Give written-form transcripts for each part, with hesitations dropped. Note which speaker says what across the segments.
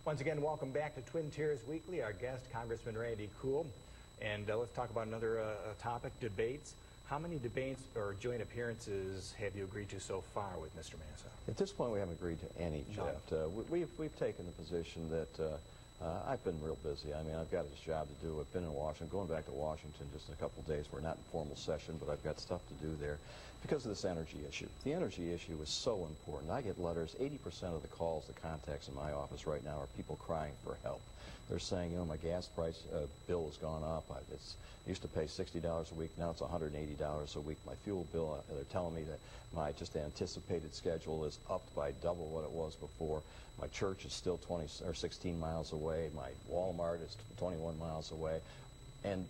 Speaker 1: Once again, welcome back to Twin Tiers Weekly. Our guest, Congressman Randy Kuhl. And let's talk about another topic, debates. How many debates or joint appearances have you agreed to so far with Mr. Massa?
Speaker 2: At this point, we haven't agreed to any yet. We've taken the position that I've been real busy. I mean, I've got this job to do. I've been in Washington, going back to Washington just in a couple of days. We're not in formal session, but I've got stuff to do there because of this energy issue. The energy issue is so important. I get letters. 80% of the calls, the contacts in my office right now are people crying for help. They're saying, you know, my gas price bill has gone up. I used to pay $60 a week. Now it's $180 a week. My fuel bill, they're telling me that my just anticipated schedule is upped by double what it was before. My church is still 16 miles away. My Walmart is 21 miles away. And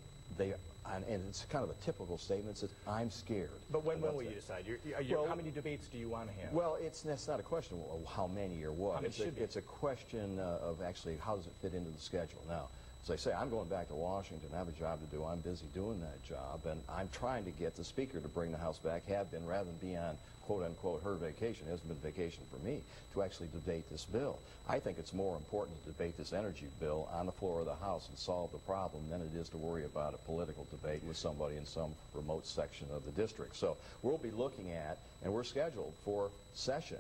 Speaker 2: it's kind of a typical statement. It says, I'm scared.
Speaker 1: But when will you decide? How many debates do you want to have?
Speaker 2: Well, that's not a question of how many or what. It's a question of actually how does it fit into the schedule. Now, as I say, I'm going back to Washington. I have a job to do. I'm busy doing that job. And I'm trying to get the Speaker to bring the House back, have been, rather than be on, quote-unquote, her vacation. It hasn't been vacation for me, to actually debate this bill. I think it's more important to debate this energy bill on the floor of the House and solve the problem than it is to worry about a political debate with somebody in some remote section of the district. So we'll be looking at, and we're scheduled for session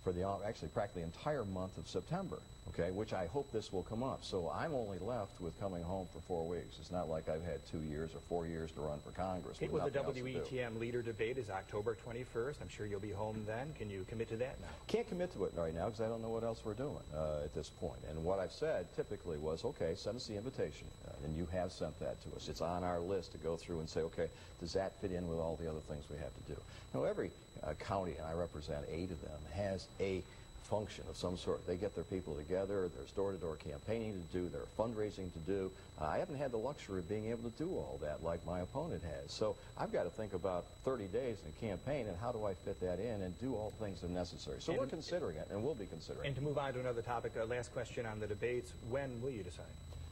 Speaker 2: for actually practically the entire month of September, okay, which I hope this will come up. So I'm only left with coming home for 4 weeks. It's not like I've had 2 years or 4 years to run for Congress.
Speaker 1: The WETM leader debate is October 21st. I'm sure you'll be home then. Can you commit to that now?
Speaker 2: Can't commit to it right now because I don't know what else we're doing at this point. And what I've said typically was, okay, send us the invitation, and you have sent that to us. It's on our list to go through and say, okay, does that fit in with all the other things we have to do? Now, every county, and I represent 8 of them, has a function of some sort. They get their people together, there's door-to-door campaigning to do, there's fundraising to do. I haven't had the luxury of being able to do all that like my opponent has. So I've got to think about 30 days in a campaign and how do I fit that in and do all the things that are necessary. So we're considering it, and we'll be considering it.
Speaker 1: And to move on to another topic, last question on the debates, when will you decide?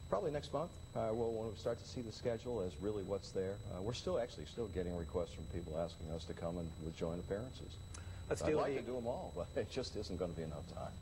Speaker 2: Probably next month. When we start to see the schedule as really what's there. We're still getting requests from people asking us to come and with joint appearances. I'd like to do them all, but it just isn't going to be enough time.